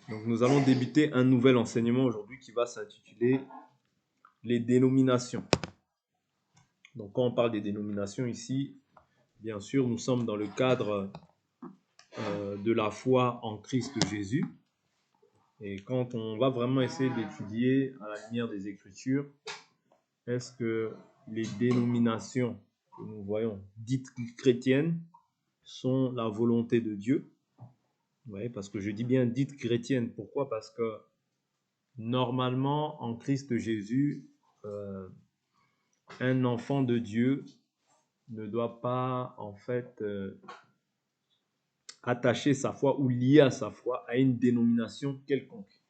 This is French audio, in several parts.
Donc nous allons débuter un nouvel enseignement aujourd'hui qui va s'intituler les dénominations. Donc quand on parle des dénominations ici, bien sûr, nous sommes dans le cadre de la foi en Christ Jésus. Et quand on va vraiment essayer d'étudier à la lumière des Écritures, est-ce que les dénominations que nous voyons dites chrétiennes sont la volonté de Dieu? Oui, parce que je dis bien dites chrétiennes. Pourquoi? Parce que normalement, en Christ Jésus, un enfant de Dieu ne doit pas, en fait, attacher sa foi ou lier à sa foi à une dénomination quelconque.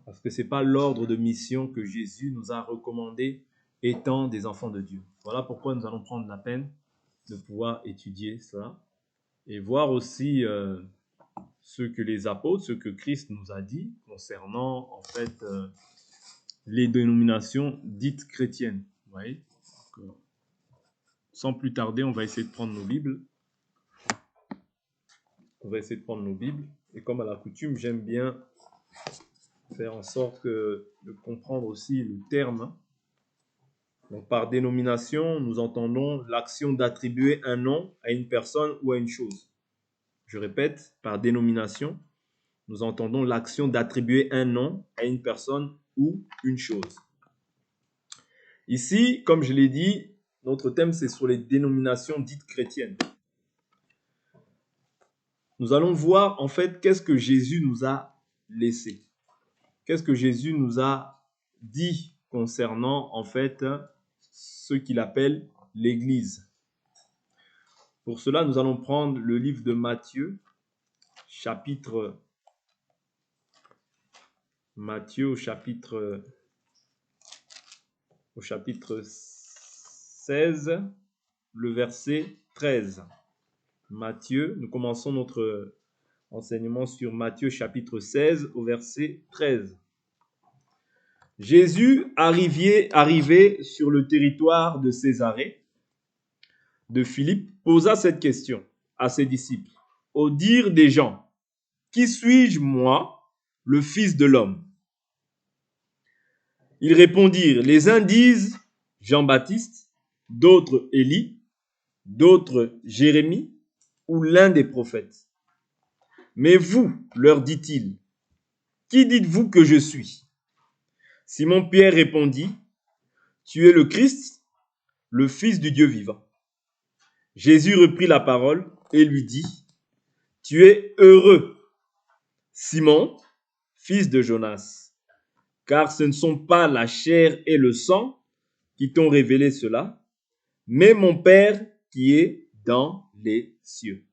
Parce que ce n'est pas l'ordre de mission que Jésus nous a recommandé étant des enfants de Dieu. Voilà pourquoi nous allons prendre la peine de pouvoir étudier cela et voir aussi ce que les apôtres, ce que Christ nous a dit concernant, en fait, les dénominations dites chrétiennes. Vous voyez? Donc, sans plus tarder, on va essayer de prendre nos Bibles. Et comme à la coutume, j'aime bien faire en sorte de comprendre aussi le terme. Donc, par dénomination, nous entendons l'action d'attribuer un nom à une personne ou à une chose. Je répète, par dénomination, nous entendons l'action d'attribuer un nom à une personne ou une chose. Ici, comme je l'ai dit, notre thème, c'est sur les dénominations dites chrétiennes. Nous allons voir, en fait, qu'est-ce que Jésus nous a laissé. Qu'est-ce que Jésus nous a dit concernant, en fait, ce qu'il appelle l'Église. Pour cela, nous allons prendre le livre de Matthieu, au chapitre 16, le verset 13. Matthieu, nous commençons notre enseignement sur Matthieu chapitre 16 au verset 13. Jésus, arrivé sur le territoire de Césarée, de Philippe, posa cette question à ses disciples. Au dire des gens, qui suis-je, moi, le Fils de l'homme? Ils répondirent, les uns disent Jean-Baptiste, d'autres Élie, d'autres Jérémie ou l'un des prophètes. Mais vous, leur dit-il, qui dites-vous que je suis? Simon-Pierre répondit, tu es le Christ, le Fils du Dieu vivant. Jésus reprit la parole et lui dit, tu es heureux, Simon, fils de Jonas, car ce ne sont pas la chair et le sang qui t'ont révélé cela, mais mon Père qui est dans les cieux.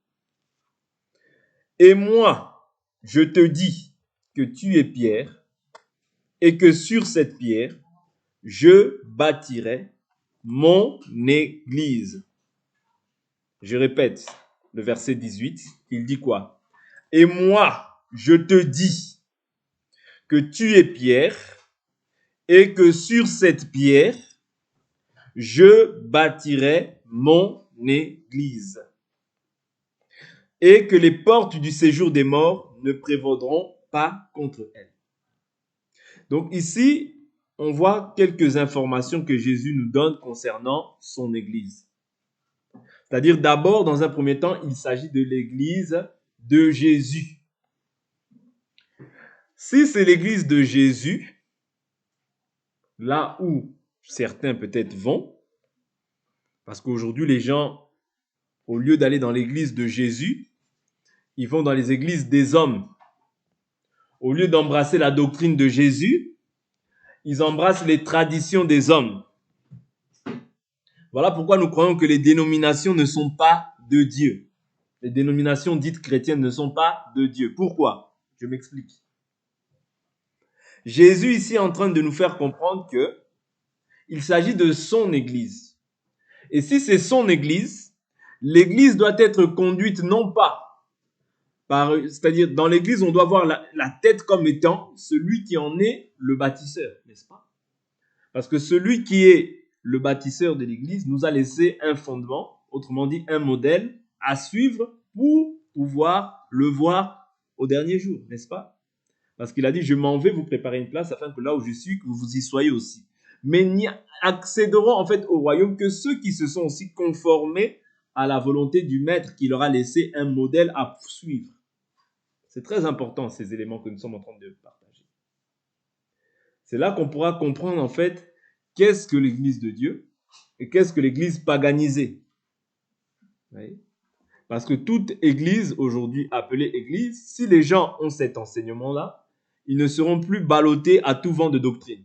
Et moi, je te dis que tu es Pierre, et que sur cette pierre, je bâtirai mon église. Je répète le verset 18, il dit quoi? Et moi, je te dis que tu es Pierre, et que sur cette pierre, je bâtirai mon église. Et que les portes du séjour des morts ne prévaudront pas contre elle. Donc ici, on voit quelques informations que Jésus nous donne concernant son église. C'est-à-dire d'abord, dans un premier temps, il s'agit de l'église de Jésus. Si c'est l'église de Jésus, là où certains peut-être vont, parce qu'aujourd'hui les gens, au lieu d'aller dans l'église de Jésus, ils vont dans les églises des hommes. Au lieu d'embrasser la doctrine de Jésus, ils embrassent les traditions des hommes. Voilà pourquoi nous croyons que les dénominations ne sont pas de Dieu. Les dénominations dites chrétiennes ne sont pas de Dieu. Pourquoi? Je m'explique. Jésus ici est en train de nous faire comprendre que il s'agit de son église. Et si c'est son église, l'église doit être conduite non pas c'est-à-dire dans l'église, on doit voir la tête comme étant celui qui en est le bâtisseur, n'est-ce pas? Parce que celui qui est le bâtisseur de l'église nous a laissé un fondement, autrement dit un modèle à suivre pour pouvoir le voir au dernier jour, n'est-ce pas? Parce qu'il a dit, je m'en vais vous préparer une place afin que là où je suis, que vous y soyez aussi. Mais n'y accéderont en fait au royaume que ceux qui se sont aussi conformés à la volonté du maître qui leur a laissé un modèle à suivre. C'est très important ces éléments que nous sommes en train de partager. C'est là qu'on pourra comprendre en fait qu'est-ce que l'église de Dieu et qu'est-ce que l'église paganisée. Oui. Parce que toute église aujourd'hui appelée église, si les gens ont cet enseignement-là, ils ne seront plus ballottés à tout vent de doctrine.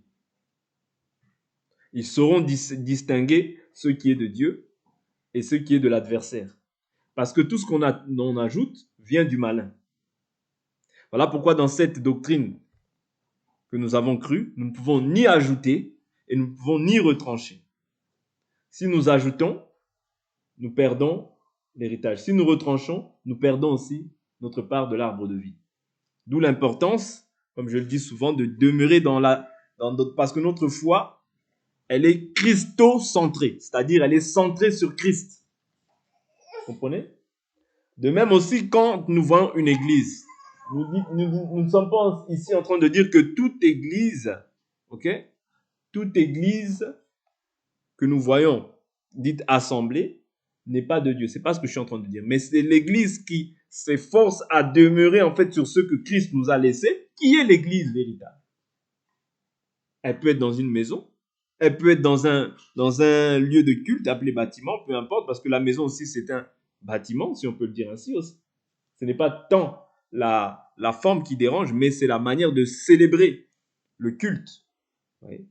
Ils sauront distinguer ce qui est de Dieu et ce qui est de l'adversaire. Parce que tout ce qu'on ajoute vient du malin. Voilà pourquoi dans cette doctrine que nous avons crue, nous ne pouvons ni ajouter et nous ne pouvons ni retrancher. Si nous ajoutons, nous perdons l'héritage. Si nous retranchons, nous perdons aussi notre part de l'arbre de vie. D'où l'importance, comme je le dis souvent, de demeurer parce que notre foi, elle est christocentrée, c'est-à-dire elle est centrée sur Christ. Vous comprenez? De même aussi, quand nous voyons une église, nous ne sommes pas ici en train de dire que toute église, toute église que nous voyons, dite assemblée, n'est pas de Dieu. C'est pas ce que je suis en train de dire. Mais c'est l'église qui s'efforce à demeurer en fait sur ce que Christ nous a laissé, qui est l'église véritable. Elle peut être dans une maison, elle peut être dans un lieu de culte appelé bâtiment, peu importe, parce que la maison aussi c'est un bâtiment, si on peut le dire ainsi aussi. Ce n'est pas tant la forme qui dérange, mais c'est la manière de célébrer le culte. Oui.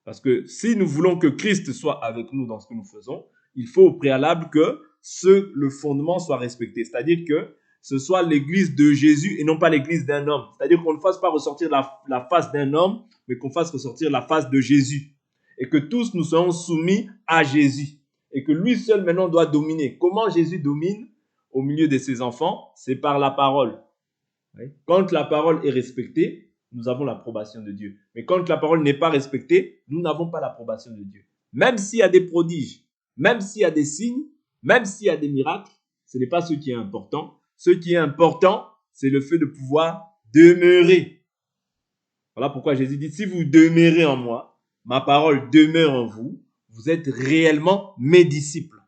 Parce que si nous voulons que Christ soit avec nous dans ce que nous faisons, il faut au préalable que le fondement soit respecté. C'est-à-dire que ce soit l'église de Jésus et non pas l'église d'un homme. C'est-à-dire qu'on ne fasse pas ressortir la face d'un homme, mais qu'on fasse ressortir la face de Jésus. Et que tous nous soyons soumis à Jésus. Et que lui seul maintenant doit dominer. Comment Jésus domine au milieu de ses enfants? C'est par la parole. Quand la parole est respectée, nous avons l'approbation de Dieu. Mais quand la parole n'est pas respectée, nous n'avons pas l'approbation de Dieu. Même s'il y a des prodiges, même s'il y a des signes, même s'il y a des miracles, ce n'est pas ce qui est important. Ce qui est important, c'est le fait de pouvoir demeurer. Voilà pourquoi Jésus dit, si vous demeurez en moi, ma parole demeure en vous, vous êtes réellement mes disciples.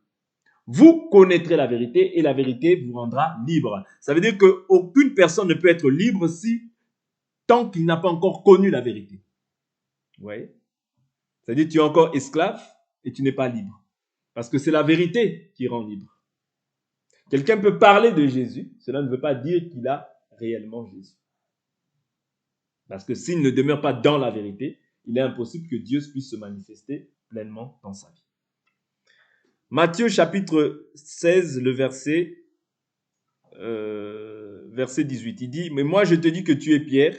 Vous connaîtrez la vérité et la vérité vous rendra libre. Ça veut dire qu'aucune personne ne peut être libre tant qu'il n'a pas encore connu la vérité. Vous voyez? C'est-à-dire que tu es encore esclave et tu n'es pas libre. Parce que c'est la vérité qui rend libre. Quelqu'un peut parler de Jésus, cela ne veut pas dire qu'il a réellement Jésus. Parce que s'il ne demeure pas dans la vérité, il est impossible que Dieu puisse se manifester pleinement dans sa vie. Matthieu chapitre 16, le verset 18, il dit, « Mais moi je te dis que tu es Pierre,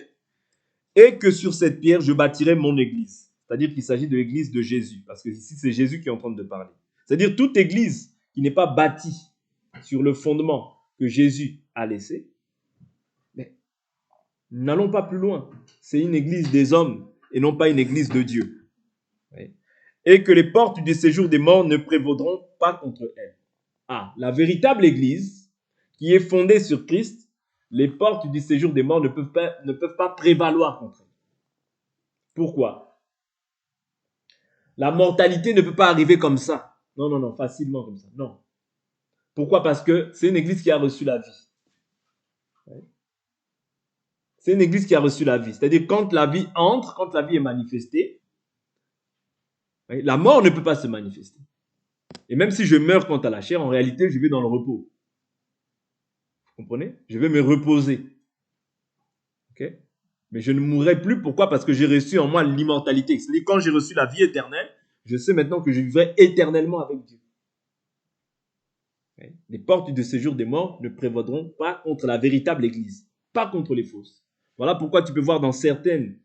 et que sur cette pierre je bâtirai mon église. » C'est-à-dire qu'il s'agit de l'église de Jésus, parce que ici c'est Jésus qui est en train de parler. C'est-à-dire toute église qui n'est pas bâtie sur le fondement que Jésus a laissé, mais n'allons pas plus loin. C'est une église des hommes et non pas une église de Dieu. Oui. Et que les portes du séjour des morts ne prévaudront pas contre elle. Ah, la véritable église qui est fondée sur Christ, les portes du séjour des morts ne peuvent pas prévaloir contre elle. Pourquoi? La mortalité ne peut pas arriver comme ça. Non, facilement comme ça. Non. Pourquoi? Parce que c'est une église qui a reçu la vie. C'est une église qui a reçu la vie. C'est-à-dire quand la vie entre, quand la vie est manifestée, la mort ne peut pas se manifester. Et même si je meurs quant à la chair, en réalité, je vais dans le repos. Vous comprenez? Je vais me reposer. Okay? Mais je ne mourrai plus. Pourquoi? Parce que j'ai reçu en moi l'immortalité. C'est-à-dire quand j'ai reçu la vie éternelle, je sais maintenant que je vivrai éternellement avec Dieu. Okay? Les portes du séjour des morts ne prévaudront pas contre la véritable église, pas contre les fausses. Voilà pourquoi tu peux voir dans certaines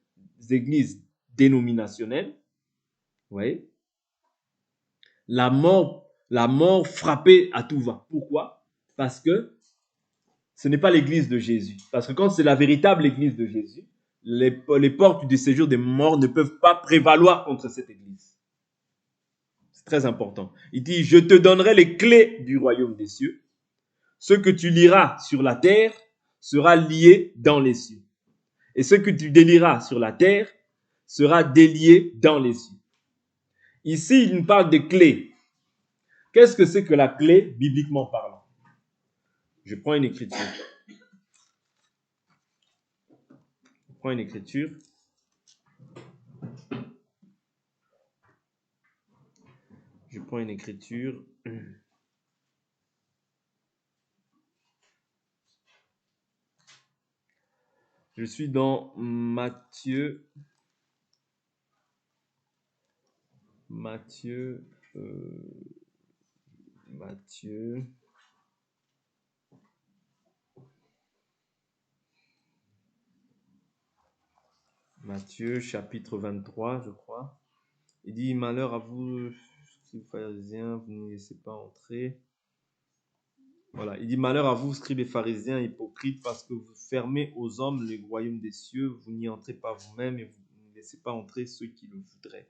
églises dénominationnelles, vous voyez, la mort frappée à tout va. Pourquoi? Parce que ce n'est pas l'église de Jésus. Parce que quand c'est la véritable église de Jésus, les portes du séjour des morts ne peuvent pas prévaloir contre cette église. C'est très important. Il dit, je te donnerai les clés du royaume des cieux. Ce que tu liras sur la terre sera lié dans les cieux. Et ce que tu délieras sur la terre sera délié dans les cieux. Ici, il nous parle de clés. Qu'est-ce que c'est que la clé, bibliquement parlant? Je prends une écriture. Je prends une écriture. Je prends une écriture. Je suis dans Matthieu. Matthieu. Matthieu, chapitre 23, je crois. Il dit, malheur à vous, scribes pharisiens, vous ne laissez pas entrer. Voilà, il dit, malheur à vous, scribes et pharisiens, hypocrites, parce que vous fermez aux hommes le royaume des cieux, vous n'y entrez pas vous-même et vous ne laissez pas entrer ceux qui le voudraient.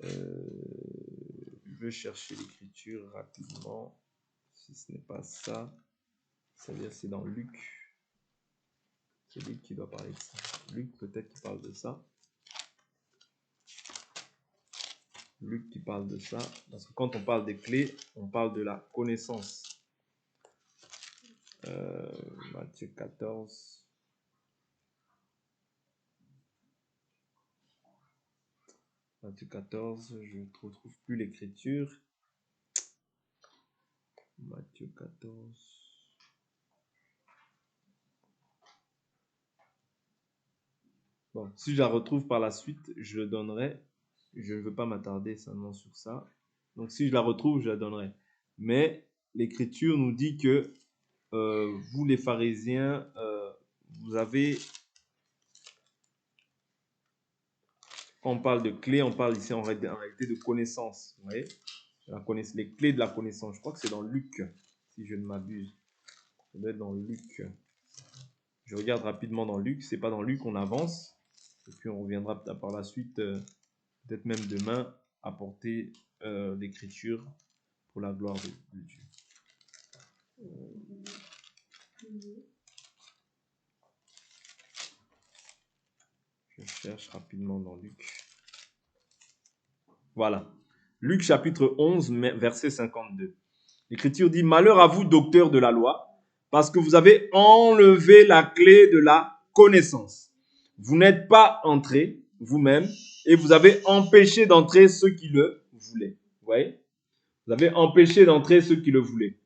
Je vais chercher l'écriture rapidement, si ce n'est pas ça. C'est-à-dire, c'est dans Luc. C'est Luc qui doit parler de ça. Luc, peut-être qu'il parle de ça. Luc qui parle de ça. Parce que quand on parle des clés, on parle de la connaissance. Matthieu 14. Matthieu 14, je ne retrouve plus l'écriture. Matthieu 14. Bon, si je la retrouve par la suite, je le donnerai. Je ne veux pas m'attarder seulement sur ça. Donc, si je la retrouve, je la donnerai. Mais l'écriture nous dit que vous, les pharisiens, vous avez... Quand on parle de clés, on parle ici en réalité de connaissance. Vous voyez, les clés de la connaissance. Je crois que c'est dans Luc, si je ne m'abuse. Ça doit être dans Luc. Je regarde rapidement dans Luc. C'est pas dans Luc, on avance. Et puis on reviendra par la suite, peut-être même demain, apporter l'écriture pour la gloire de Dieu. Je cherche rapidement dans Luc. Voilà. Luc chapitre 11, verset 52. L'Écriture dit, malheur à vous, docteurs de la loi, parce que vous avez enlevé la clé de la connaissance. Vous n'êtes pas entrés vous-même et vous avez empêché d'entrer ceux qui le voulaient. Vous voyez? Vous avez empêché d'entrer ceux qui le voulaient.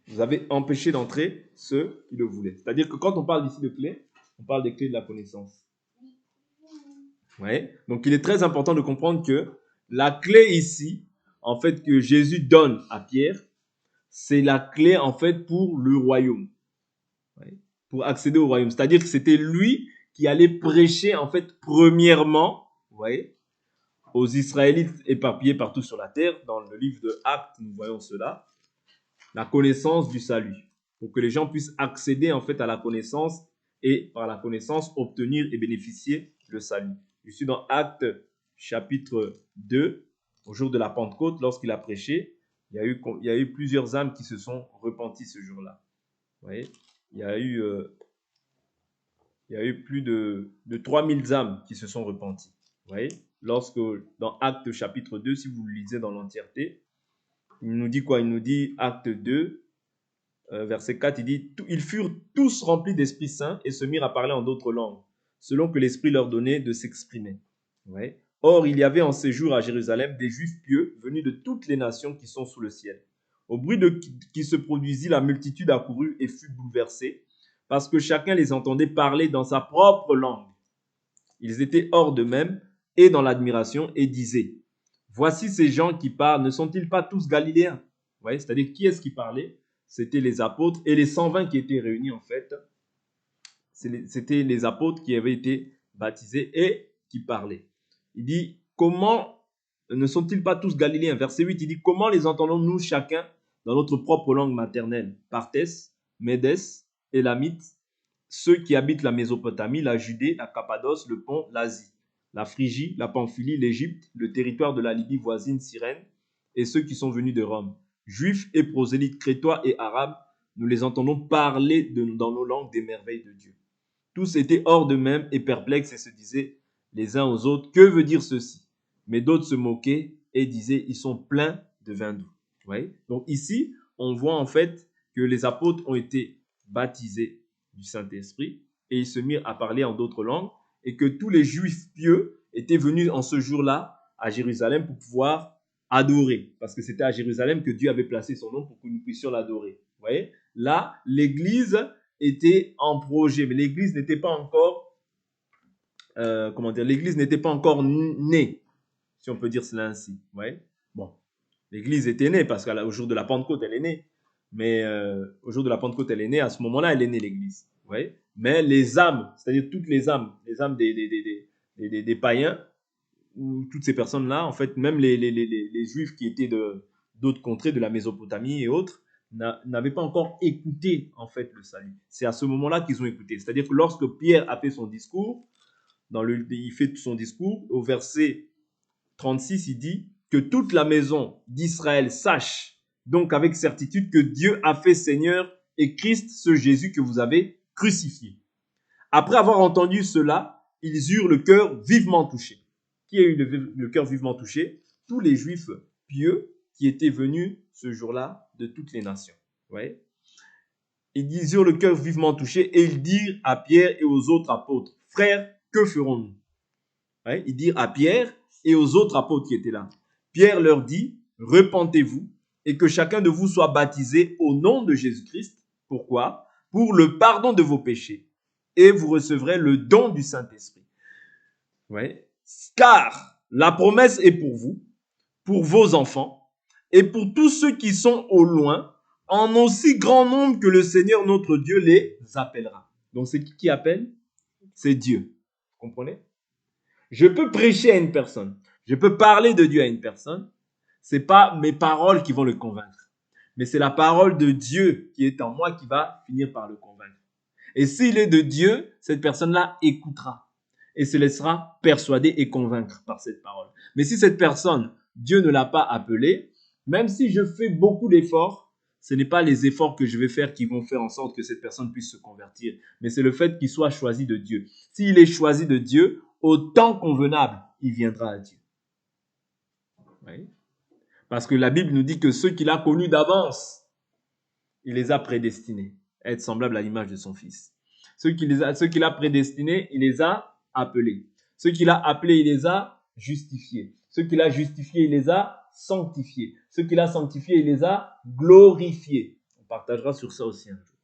Vous avez empêché d'entrer ceux qui le voulaient. C'est-à-dire que quand on parle ici de clés, on parle des clés de la connaissance. Ouais. Donc, il est très important de comprendre que la clé ici, en fait, que Jésus donne à Pierre, c'est la clé, en fait, pour le royaume. Ouais. Pour accéder au royaume. C'est-à-dire que c'était lui qui allait prêcher, en fait, premièrement, vous voyez, aux Israélites éparpillés partout sur la terre. Dans le livre de Actes, nous voyons cela. La connaissance du salut. Pour que les gens puissent accéder, en fait, à la connaissance et, par la connaissance, obtenir et bénéficier le salut. Je suis dans Actes chapitre 2, au jour de la Pentecôte, lorsqu'il a prêché, il y a eu plusieurs âmes qui se sont repenties ce jour-là. Vous voyez, il y a eu plus de 3000 âmes qui se sont repenties. Vous voyez, lorsque dans Actes chapitre 2, si vous le lisez dans l'entièreté, il nous dit quoi? Il nous dit, Acte 2, verset 4, il dit, ils furent tous remplis d'Esprit Saint et se mirent à parler en d'autres langues, selon que l'Esprit leur donnait de s'exprimer. Ouais. Or, il y avait en séjour à Jérusalem des Juifs pieux venus de toutes les nations qui sont sous le ciel. Au bruit qui se produisit, la multitude accourut et fut bouleversée, parce que chacun les entendait parler dans sa propre langue. Ils étaient hors d'eux-mêmes et dans l'admiration et disaient, voici ces gens qui parlent, ne sont-ils pas tous galiléens? Vous voyez, c'est-à-dire, qui est-ce qui parlait? C'était les apôtres et les 120 qui étaient réunis, en fait. C'était les apôtres qui avaient été baptisés et qui parlaient. Il dit, comment ne sont-ils pas tous galiléens? Verset 8, il dit, comment les entendons-nous chacun dans notre propre langue maternelle? Partès, Médès, Élamites, ceux qui habitent la Mésopotamie, la Judée, la Cappadoce, le Pont, l'Asie, la Phrygie, la Pamphylie, l'Égypte, le territoire de la Libye voisine, Cyrène, et ceux qui sont venus de Rome. Juifs et prosélytes, crétois et arabes, nous les entendons parler dans nos langues des merveilles de Dieu. Tous étaient hors d'eux-mêmes et perplexes et se disaient les uns aux autres, que veut dire ceci? Mais d'autres se moquaient et disaient, ils sont pleins de vin doux. Vous voyez? Donc ici, on voit en fait que les apôtres ont été baptisés du Saint-Esprit et ils se mirent à parler en d'autres langues et que tous les Juifs pieux étaient venus en ce jour-là à Jérusalem pour pouvoir adorer. Parce que c'était à Jérusalem que Dieu avait placé son nom pour que nous puissions l'adorer. Vous voyez? Là, l'Église était en projet, mais l'Église n'était pas encore l'Église n'était pas encore née, si on peut dire cela ainsi. Ouais. Bon, l'Église était née parce qu'au jour de la Pentecôte, elle est née. Mais au jour de la Pentecôte, elle est née. À ce moment-là, elle est née, l'Église. Ouais. Mais les âmes, c'est-à-dire toutes les âmes des païens, ou toutes ces personnes-là, en fait, même les Juifs qui étaient d'autres contrées, de la Mésopotamie et autres, n'avaient pas encore écouté, en fait, le salut. C'est à ce moment-là qu'ils ont écouté. C'est-à-dire que lorsque Pierre a fait son discours, il fait son discours, au verset 36, il dit que toute la maison d'Israël sache donc avec certitude que Dieu a fait Seigneur et Christ, ce Jésus que vous avez crucifié. Après avoir entendu cela, ils eurent le cœur vivement touché. Qui a eu le cœur vivement touché? Tous les Juifs pieux qui étaient venus ce jour-là de toutes les nations. Ouais. Ils eurent le cœur vivement touché et ils dirent à Pierre et aux autres apôtres, frères, que ferons-nous? Ouais, ils dirent à Pierre et aux autres apôtres qui étaient là. Pierre leur dit, repentez-vous et que chacun de vous soit baptisé au nom de Jésus-Christ. Pourquoi? Pour le pardon de vos péchés. Et vous recevrez le don du Saint-Esprit. Ouais. Car la promesse est pour vous, pour vos enfants et pour tous ceux qui sont au loin, en aussi grand nombre que le Seigneur notre Dieu les appellera. Donc c'est qui appelle? C'est Dieu. Vous comprenez? Je peux prêcher à une personne, je peux parler de Dieu à une personne, c'est pas mes paroles qui vont le convaincre, mais c'est la parole de Dieu qui est en moi qui va finir par le convaincre. Et s'il est de Dieu, cette personne-là écoutera et se laissera persuader et convaincre par cette parole. Mais si cette personne, Dieu ne l'a pas appelée, même si je fais beaucoup d'efforts, ce n'est pas les efforts que je vais faire qui vont faire en sorte que cette personne puisse se convertir, mais c'est le fait qu'il soit choisi de Dieu. S'il est choisi de Dieu, au temps convenable, il viendra à Dieu. Oui. Parce que la Bible nous dit que ceux qu'il a connus d'avance, il les a prédestinés à être semblables à l'image de son Fils. Ceux qu'il a prédestinés, il les a appelés. Ceux qu'il a appelés, il les a justifiés. Ceux qu'il a justifiés, il les a sanctifiés. Ceux qu'il a sanctifiés, il les a glorifiés. On partagera sur ça aussi un jour.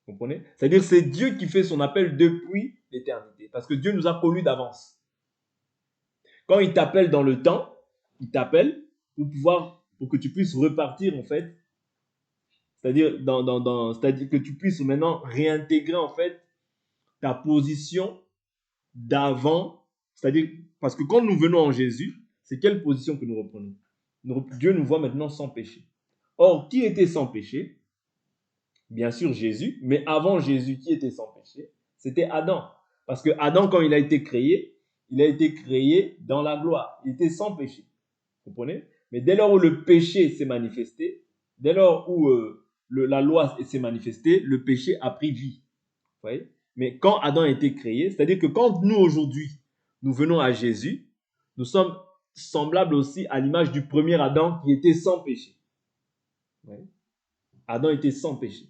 Vous comprenez? C'est-à-dire c'est Dieu qui fait son appel depuis l'éternité. Parce que Dieu nous a connus d'avance. Quand il t'appelle dans le temps, il t'appelle pour que tu puisses repartir en fait. C'est-à-dire c'est-à-dire que tu puisses maintenant réintégrer en fait ta position d'avant. C'est-à-dire parce que quand nous venons en Jésus, c'est quelle position que nous reprenons? Dieu nous voit maintenant sans péché. Or, qui était sans péché? Bien sûr Jésus, mais avant Jésus, qui était sans péché? C'était Adam. Parce que Adam, quand il a été créé dans la gloire. Il était sans péché. Vous comprenez? Mais dès lors où le péché s'est manifesté, dès lors où la loi s'est manifestée, le péché a pris vie. Vous voyez? Mais quand Adam a été créé, c'est-à-dire que quand nous aujourd'hui, nous venons à Jésus, nous sommes semblables aussi à l'image du premier Adam qui était sans péché. Vous voyez? Adam était sans péché.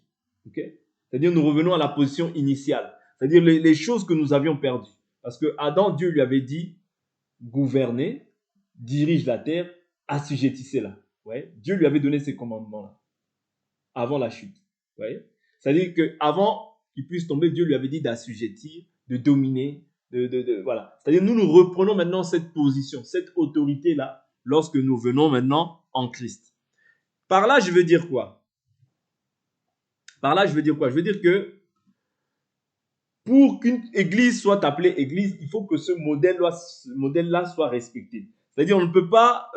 Okay? C'est-à-dire nous revenons à la position initiale. C'est-à-dire les choses que nous avions perdues. Parce que Adam, Dieu lui avait dit, gouvernez, dirige la terre, assujettissez-la. Ouais. Dieu lui avait donné ces commandements-là, avant la chute. Ouais. C'est-à-dire qu'avant qu'il puisse tomber, Dieu lui avait dit d'assujettir, de dominer, voilà. C'est-à-dire nous reprenons maintenant cette position, cette autorité-là, lorsque nous venons maintenant en Christ. Par là, je veux dire quoi? Je veux dire que pour qu'une église soit appelée église, il faut que ce modèle-là soit respecté. C'est-à-dire, on ne peut pas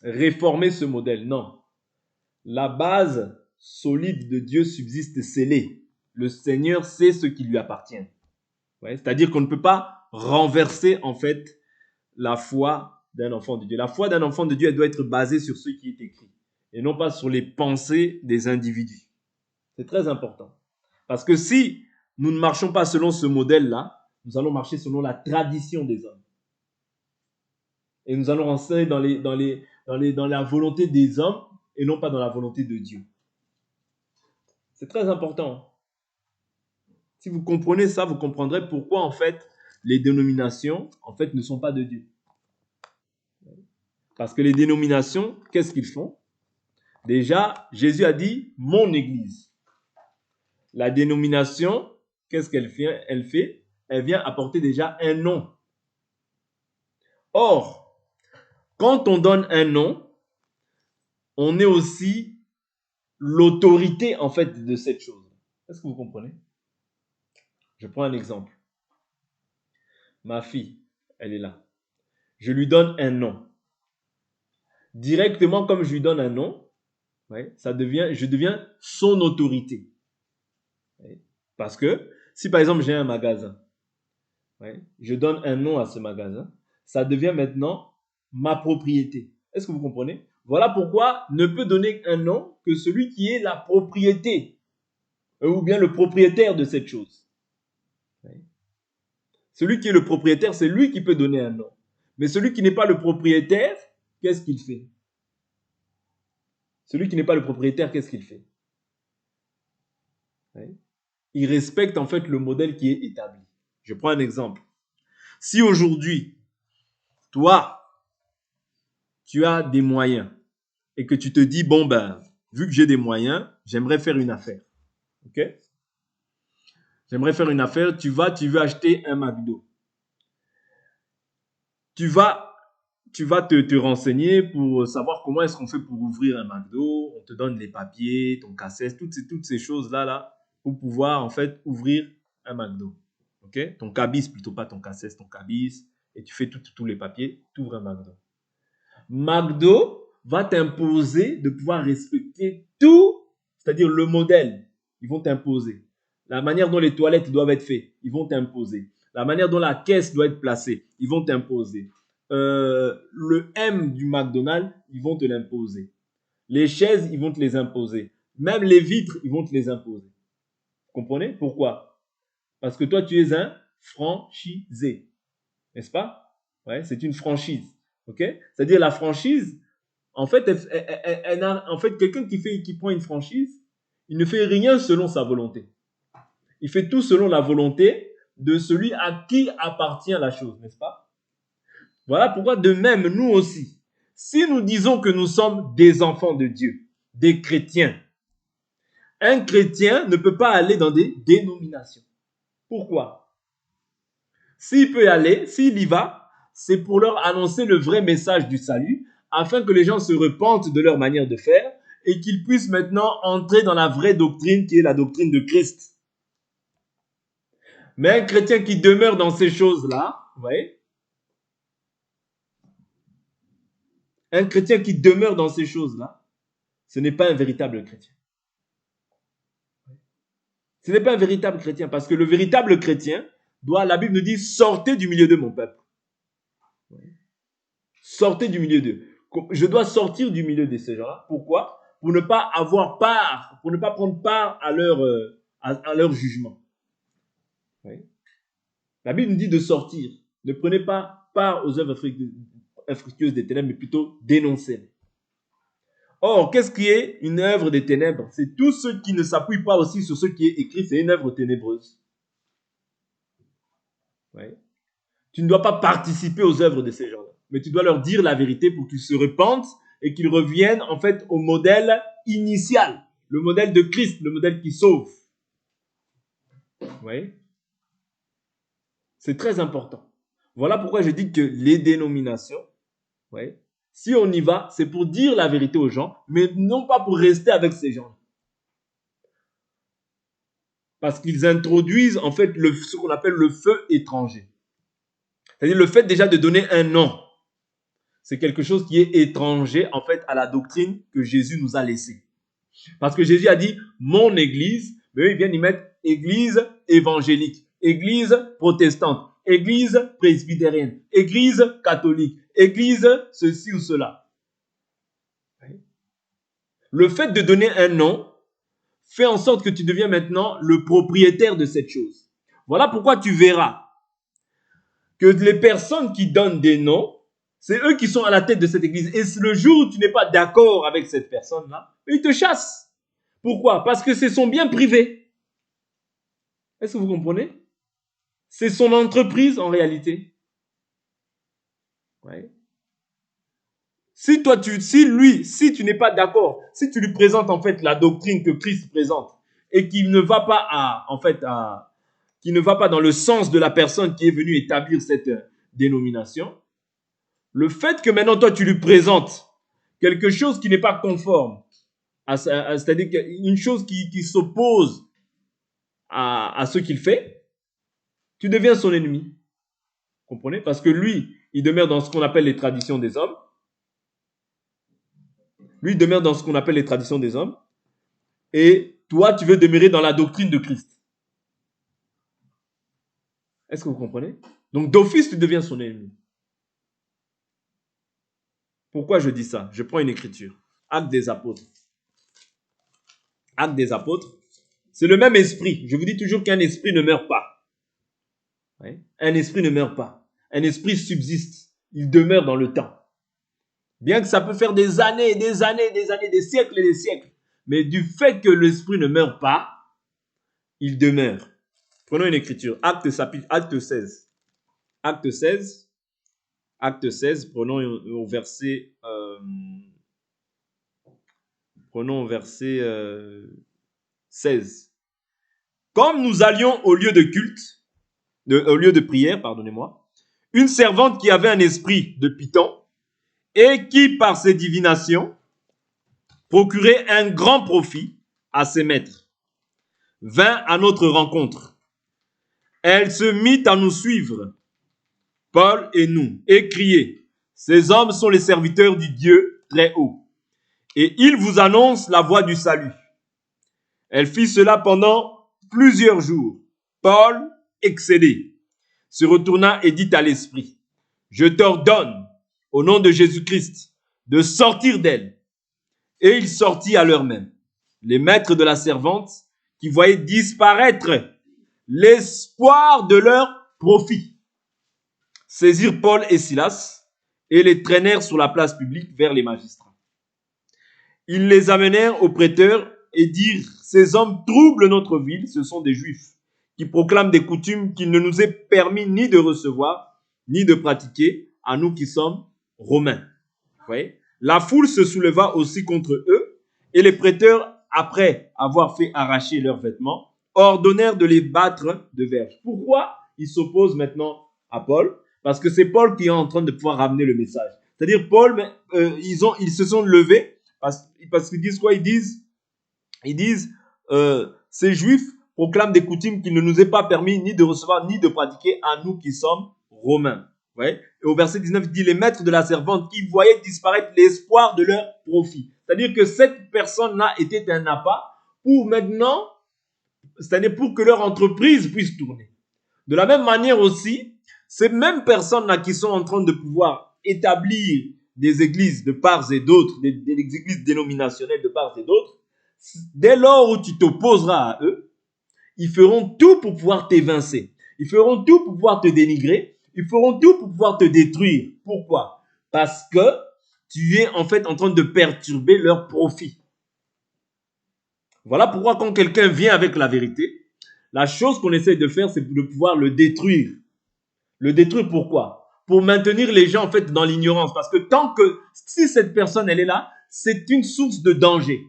réformer ce modèle, non. La base solide de Dieu subsiste scellée. Le Seigneur sait ce qui lui appartient. Ouais, c'est-à-dire qu'on ne peut pas renverser, en fait, la foi d'un enfant de Dieu. La foi d'un enfant de Dieu, elle doit être basée sur ce qui est écrit et non pas sur les pensées des individus. C'est très important. Parce que si nous ne marchons pas selon ce modèle-là, nous allons marcher selon la tradition des hommes. Et nous allons rentrer dans la volonté des hommes et non pas dans la volonté de Dieu. C'est très important. Si vous comprenez ça, vous comprendrez pourquoi en fait les dénominations en fait ne sont pas de Dieu. Parce que les dénominations, qu'est-ce qu'ils font? Déjà, Jésus a dit « mon Église ». La dénomination, qu'est-ce qu'elle fait? Elle vient apporter déjà un nom. Or, quand on donne un nom, on est aussi l'autorité en fait de cette chose. Est-ce que vous comprenez? Je prends un exemple. Ma fille, elle est là. Je lui donne un nom. Directement, comme je lui donne un nom, je deviens son autorité. Parce que si par exemple j'ai un magasin, je donne un nom à ce magasin, ça devient maintenant ma propriété. Est-ce que vous comprenez? Voilà pourquoi ne peut donner un nom que celui qui est la propriété ou bien le propriétaire de cette chose. Celui qui est le propriétaire, c'est lui qui peut donner un nom. Mais celui qui n'est pas le propriétaire, qu'est-ce qu'il fait? Celui qui n'est pas le propriétaire, qu'est-ce qu'il fait? Il respecte en fait le modèle qui est établi. Je prends un exemple. Si aujourd'hui, toi, tu as des moyens et que tu te dis, bon ben, vu que j'ai des moyens, j'aimerais faire une affaire. Ok? J'aimerais faire une affaire, tu veux acheter un McDo. Tu vas te renseigner pour savoir comment est-ce qu'on fait pour ouvrir un McDo. On te donne les papiers, ton cassette, toutes ces choses-là, pour pouvoir en fait ouvrir un McDo. Ok? Ton cabis, plutôt pas ton cassette, ton cabis. Et tu fais tous les papiers, tu ouvres un McDo. McDo va t'imposer de pouvoir respecter tout, c'est-à-dire le modèle. Ils vont t'imposer. La manière dont les toilettes doivent être faites, ils vont t'imposer. La manière dont la caisse doit être placée, ils vont t'imposer. Le M du McDonald's, ils vont te l'imposer. Les chaises, ils vont te les imposer. Même les vitres, ils vont te les imposer. Vous comprenez? Pourquoi? Parce que toi, tu es un franchisé. N'est-ce pas? Ouais, c'est une franchise. Ok? C'est-à-dire la franchise, en fait, quelqu'un qui prend une franchise, il ne fait rien selon sa volonté. Il fait tout selon la volonté de celui à qui appartient la chose, n'est-ce pas? Voilà pourquoi de même, nous aussi, si nous disons que nous sommes des enfants de Dieu, des chrétiens, un chrétien ne peut pas aller dans des dénominations. Pourquoi? S'il peut y aller, s'il y va, c'est pour leur annoncer le vrai message du salut, afin que les gens se repentent de leur manière de faire et qu'ils puissent maintenant entrer dans la vraie doctrine qui est la doctrine de Christ. Mais un chrétien qui demeure dans ces choses-là, vous voyez, un chrétien qui demeure dans ces choses-là, ce n'est pas un véritable chrétien. Ce n'est pas un véritable chrétien, parce que le véritable chrétien la Bible nous dit, sortez du milieu de mon peuple. Sortez du milieu d'eux. Je dois sortir du milieu de ces gens-là. Pourquoi? Pour ne pas avoir part, pour ne pas prendre part à leur jugement. Oui. La Bible nous dit de sortir. Ne prenez pas part aux œuvres infructueuses des ténèbres, mais plutôt dénoncez-les. Or, qu'est-ce qui est une œuvre des ténèbres? C'est tout ce qui ne s'appuie pas aussi sur ce qui est écrit, c'est une œuvre ténébreuse. Oui. Tu ne dois pas participer aux œuvres de ces gens-là, mais tu dois leur dire la vérité pour qu'ils se repentent et qu'ils reviennent en fait au modèle initial, le modèle de Christ, le modèle qui sauve. Oui. C'est très important. Voilà pourquoi je dis que les dénominations, si on y va, c'est pour dire la vérité aux gens, mais non pas pour rester avec ces gens. Parce qu'ils introduisent en fait ce qu'on appelle le feu étranger. C'est-à-dire le fait déjà de donner un nom. C'est quelque chose qui est étranger en fait à la doctrine que Jésus nous a laissée. Parce que Jésus a dit mon église, mais eux ils viennent y mettre église évangélique, église protestante, église presbytérienne, église catholique, église ceci ou cela. Le fait de donner un nom fais en sorte que tu deviens maintenant le propriétaire de cette chose. Voilà pourquoi tu verras que les personnes qui donnent des noms, c'est eux qui sont à la tête de cette église. Et le jour où tu n'es pas d'accord avec cette personne-là, ils te chassent. Pourquoi? Parce que c'est son bien privé. Est-ce que vous comprenez? C'est son entreprise en réalité. Ouais. Si tu n'es pas d'accord, si tu lui présentes en fait la doctrine que Christ présente et qu'il ne va pas qui ne va pas dans le sens de la personne qui est venue établir cette dénomination, le fait que maintenant toi tu lui présentes quelque chose qui n'est pas conforme, c'est-à-dire une chose qui s'oppose à ce qu'il fait, tu deviens son ennemi. Comprenez? Parce que lui, il demeure dans ce qu'on appelle les traditions des hommes. Lui, il demeure dans ce qu'on appelle les traditions des hommes. Et toi, tu veux demeurer dans la doctrine de Christ. Est-ce que vous comprenez? Donc, d'office, tu deviens son ennemi. Pourquoi je dis ça? Je prends une écriture. Actes des apôtres. Actes des apôtres. C'est le même esprit. Je vous dis toujours qu'un esprit ne meurt pas. Ouais. Un esprit ne meurt pas. Un esprit subsiste. Il demeure dans le temps. Bien que ça peut faire des années, des années, des années, des siècles et des siècles. Mais du fait que l'esprit ne meurt pas, il demeure. Prenons une écriture. Acte 16. Acte 16. Acte 16. Prenons au verset... prenons au verset 16. Comme nous allions au lieu de culte, au lieu de prière, pardonnez-moi, une servante qui avait un esprit de Python et qui, par ses divinations, procurait un grand profit à ses maîtres, vint à notre rencontre. Elle se mit à nous suivre, Paul et nous, et criait, ces hommes sont les serviteurs du Dieu très haut, et ils vous annoncent la voie du salut. Elle fit cela pendant plusieurs jours. Paul, excédé, se retourna et dit à l'esprit, je t'ordonne, au nom de Jésus-Christ, de sortir d'elle. Et il sortit à l'heure même. Les maîtres de la servante, qui voyaient disparaître l'espoir de leur profit, saisirent Paul et Silas et les traînèrent sur la place publique vers les magistrats. Ils les amenèrent au prêteur et dirent, ces hommes troublent notre ville, ce sont des Juifs qui proclament des coutumes qu'il ne nous est permis ni de recevoir, ni de pratiquer, à nous qui sommes Romains. Vous voyez? La foule se souleva aussi contre eux, et les prêteurs, après avoir fait arracher leurs vêtements, ordonnèrent de les battre de verges. Pourquoi ils s'opposent maintenant à Paul? Parce que c'est Paul qui est en train de pouvoir ramener le message. C'est-à-dire Paul, ils se sont levés, parce qu'ils disent quoi? Ils disent, ces Juifs proclament des coutumes qu'il ne nous est pas permis ni de recevoir, ni de pratiquer à nous qui sommes Romains. Ouais. Et au verset 19, il dit, les maîtres de la servante qui voyaient disparaître l'espoir de leur profit. C'est-à-dire que cette personne-là était un appât pour maintenant, c'est-à-dire pour que leur entreprise puisse tourner. De la même manière aussi, ces mêmes personnes-là qui sont en train de pouvoir établir des églises de part et d'autre, des églises dénominationnelles de part et d'autre, dès lors où tu t'opposeras à eux, ils feront tout pour pouvoir t'évincer. Ils feront tout pour pouvoir te dénigrer. Ils feront tout pour pouvoir te détruire. Pourquoi? Parce que tu es en fait en train de perturber leur profit. Voilà pourquoi quand quelqu'un vient avec la vérité, la chose qu'on essaie de faire, c'est de pouvoir le détruire. Le détruire pourquoi? Pour maintenir les gens en fait dans l'ignorance. Parce que si cette personne elle est là, c'est une source de danger.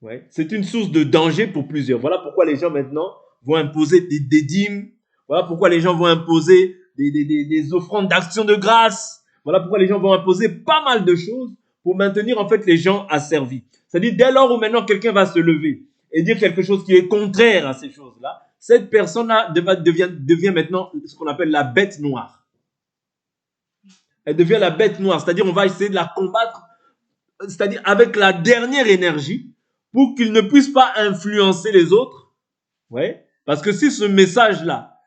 Ouais. C'est une source de danger pour plusieurs. Voilà pourquoi les gens maintenant vont imposer des dîmes. Voilà pourquoi les gens vont imposer des offrandes d'action de grâce. Voilà pourquoi les gens vont imposer pas mal de choses pour maintenir en fait les gens asservis. C'est-à-dire dès lors où maintenant quelqu'un va se lever et dire quelque chose qui est contraire à ces choses-là, cette personne-là devient maintenant ce qu'on appelle la bête noire. Elle devient la bête noire. C'est-à-dire on va essayer de la combattre, c'est-à-dire avec la dernière énergie, pour qu'il ne puisse pas influencer les autres. Ouais. Parce que si ce message-là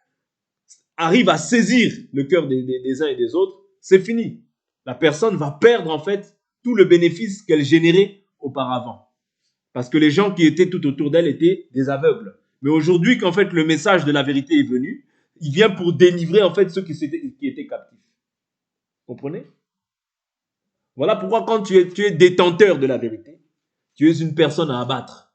arrive à saisir le cœur des uns et des autres, c'est fini. La personne va perdre en fait tout le bénéfice qu'elle générait auparavant. Parce que les gens qui étaient tout autour d'elle étaient des aveugles. Mais aujourd'hui, qu'en fait, le message de la vérité est venu, il vient pour délivrer, en fait, ceux qui étaient captifs. Vous comprenez? Voilà pourquoi quand tu es détenteur de la vérité, tu es une personne à abattre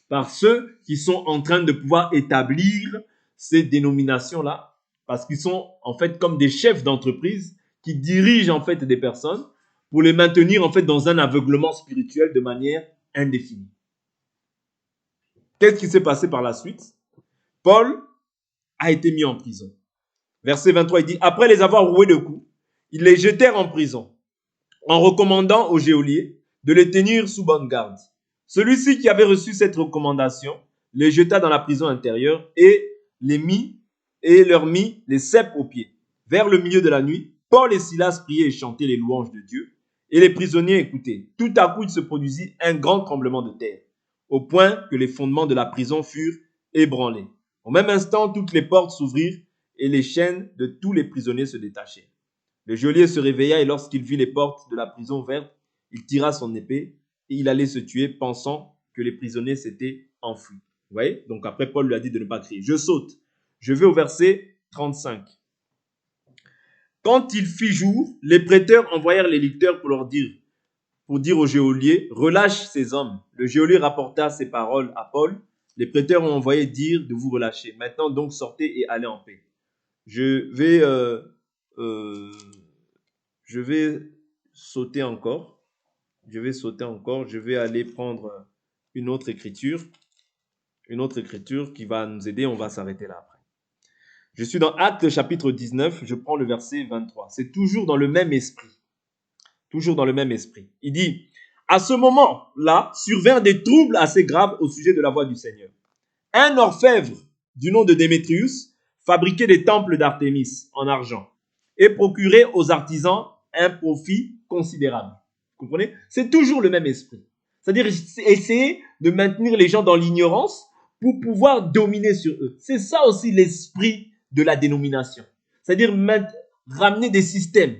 par ceux qui sont en train de pouvoir établir ces dénominations-là, parce qu'ils sont en fait comme des chefs d'entreprise qui dirigent en fait des personnes pour les maintenir en fait dans un aveuglement spirituel de manière indéfinie. Qu'est-ce qui s'est passé par la suite? Paul a été mis en prison. Verset 23, il dit, après les avoir roués de coups, ils les jetèrent en prison, en recommandant au geôlier de les tenir sous bonne garde. Celui-ci qui avait reçu cette recommandation les jeta dans la prison intérieure et leur mit les ceps aux pieds. Vers le milieu de la nuit, Paul et Silas priaient et chantaient les louanges de Dieu, et les prisonniers écoutaient. Tout à coup, il se produisit un grand tremblement de terre, au point que les fondements de la prison furent ébranlés. Au même instant, toutes les portes s'ouvrirent et les chaînes de tous les prisonniers se détachèrent. Le geôlier se réveilla et lorsqu'il vit les portes de la prison ouvertes, il tira son épée et il allait se tuer, pensant que les prisonniers s'étaient enfuis. Vous voyez? Donc après, Paul lui a dit de ne pas crier. Je saute. Je vais au verset 35. Quand il fit jour, les prêteurs envoyèrent les licteurs pour dire au geôlier, relâche ces hommes. Le geôlier rapporta ces paroles à Paul. Les prêteurs ont envoyé dire de vous relâcher. Maintenant donc sortez et allez en paix. Je vais sauter encore. Je vais aller prendre une autre écriture qui va nous aider. On va s'arrêter là après. Je suis dans Actes chapitre 19. Je prends le verset 23. C'est toujours dans le même esprit. Il dit, à ce moment-là, survinrent des troubles assez graves au sujet de la voix du Seigneur. Un orfèvre du nom de Démétrius fabriquait des temples d'Artémis en argent et procurait aux artisans un profit considérable. Vous comprenez? C'est toujours le même esprit. C'est-à-dire essayer de maintenir les gens dans l'ignorance pour pouvoir dominer sur eux. C'est ça aussi l'esprit de la dénomination. C'est-à-dire ramener des systèmes,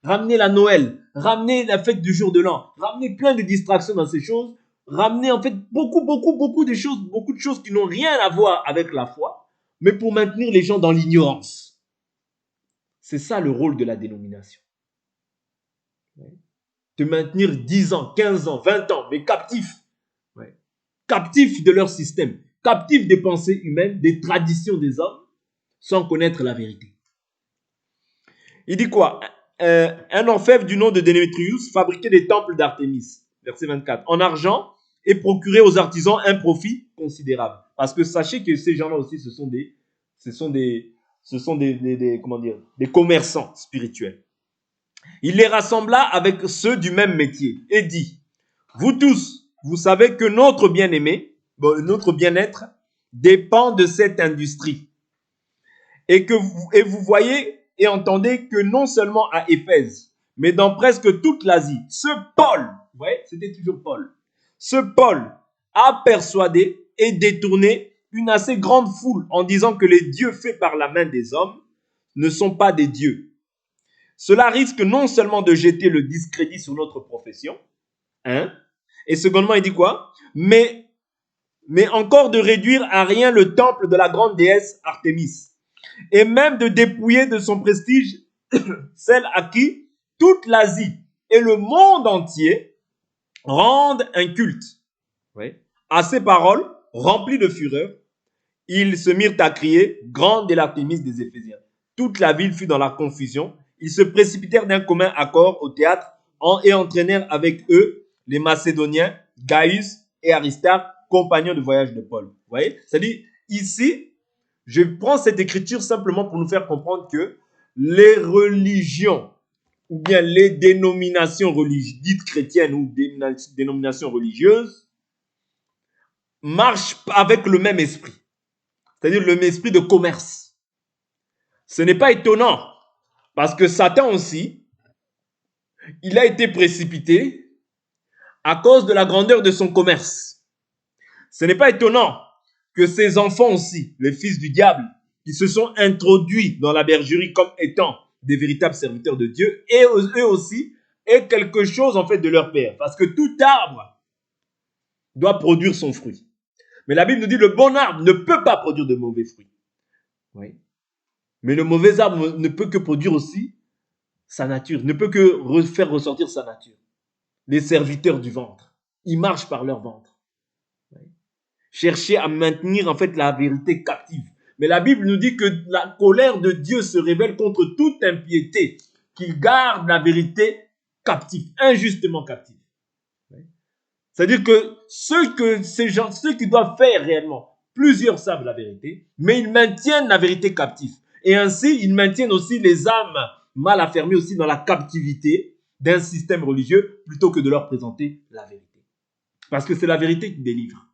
ramener la Noël, ramener la fête du jour de l'an, ramener plein de distractions dans ces choses, ramener en fait beaucoup de choses qui n'ont rien à voir avec la foi, mais pour maintenir les gens dans l'ignorance. C'est ça le rôle de la dénomination. Te maintenir 10 ans, 15 ans, 20 ans, mais captifs. Captifs de leur système, captifs des pensées humaines, des traditions des hommes, sans connaître la vérité. Il dit quoi? Un orfèvre du nom de Démétrius fabriquait des temples d'Artémis, verset 24, en argent et procurait aux artisans un profit considérable. Parce que sachez que ces gens-là aussi, ce sont des commerçants spirituels. Il les rassembla avec ceux du même métier et dit, vous tous, vous savez que notre bien-aimé, notre bien-être dépend de cette industrie. Et vous voyez et entendez que non seulement à Éphèse, mais dans presque toute l'Asie, ce Paul, vous voyez, c'était toujours Paul, ce Paul a persuadé et détourné une assez grande foule en disant que les dieux faits par la main des hommes ne sont pas des dieux. Cela risque non seulement de jeter le discrédit sur notre profession, et secondement, il dit quoi? Mais encore de réduire à rien le temple de la grande déesse Artémis, et même de dépouiller de son prestige celle à qui toute l'Asie et le monde entier rendent un culte. Oui. À ces paroles, remplies de fureur, ils se mirent à crier, grande est l'Artémis des Éphésiens. Toute la ville fut dans la confusion. Ils se précipitèrent d'un commun accord au théâtre et entraînèrent avec eux les Macédoniens, Gaius et Aristarque, compagnons de voyage de Paul. Vous voyez? C'est-à-dire, ici, je prends cette écriture simplement pour nous faire comprendre que les religions ou bien les dénominations dites chrétiennes ou dénominations religieuses marchent avec le même esprit. C'est-à-dire le même esprit de commerce. Ce n'est pas étonnant parce que Satan aussi, il a été précipité à cause de la grandeur de son commerce. Ce n'est pas étonnant que ses enfants aussi, les fils du diable, qui se sont introduits dans la bergerie comme étant des véritables serviteurs de Dieu, et eux aussi aient quelque chose en fait de leur père. Parce que tout arbre doit produire son fruit. Mais la Bible nous dit le bon arbre ne peut pas produire de mauvais fruits. Oui. Mais le mauvais arbre ne peut que produire aussi sa nature, ne peut que faire ressortir sa nature. Les serviteurs du ventre, ils marchent par leur ventre. Oui. Chercher à maintenir en fait la vérité captive. Mais la Bible nous dit que la colère de Dieu se révèle contre toute impiété, qu'il garde la vérité captive, injustement captive. Oui. C'est-à-dire que ceux qui doivent faire réellement, plusieurs savent la vérité, mais ils maintiennent la vérité captive. Et ainsi, ils maintiennent aussi les âmes mal affermées aussi dans la captivité d'un système religieux plutôt que de leur présenter la vérité. Parce que c'est la vérité qui délivre.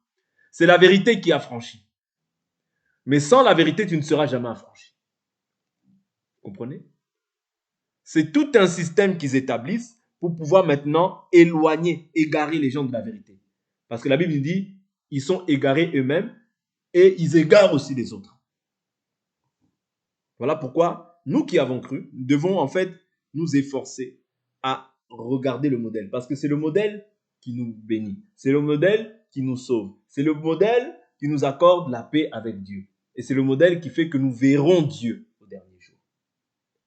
C'est la vérité qui affranchit. Mais sans la vérité, tu ne seras jamais affranchi. Vous comprenez? C'est tout un système qu'ils établissent pour pouvoir maintenant éloigner, égarer les gens de la vérité. Parce que la Bible dit, ils sont égarés eux-mêmes et ils égarent aussi les autres. Voilà pourquoi nous qui avons cru, nous devons en fait nous efforcer à regarder le modèle. Parce que c'est le modèle qui nous bénit. C'est le modèle qui nous sauve. C'est le modèle qui nous accorde la paix avec Dieu. Et c'est le modèle qui fait que nous verrons Dieu au dernier jour.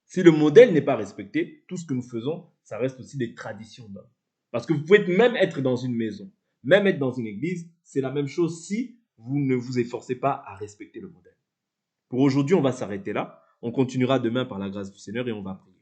Si le modèle n'est pas respecté, tout ce que nous faisons, ça reste aussi des traditions d'hommes. Parce que vous pouvez même être dans une maison, même être dans une église, c'est la même chose si vous ne vous efforcez pas à respecter le modèle. Pour aujourd'hui, on va s'arrêter là. On continuera demain par la grâce du Seigneur et on va prier.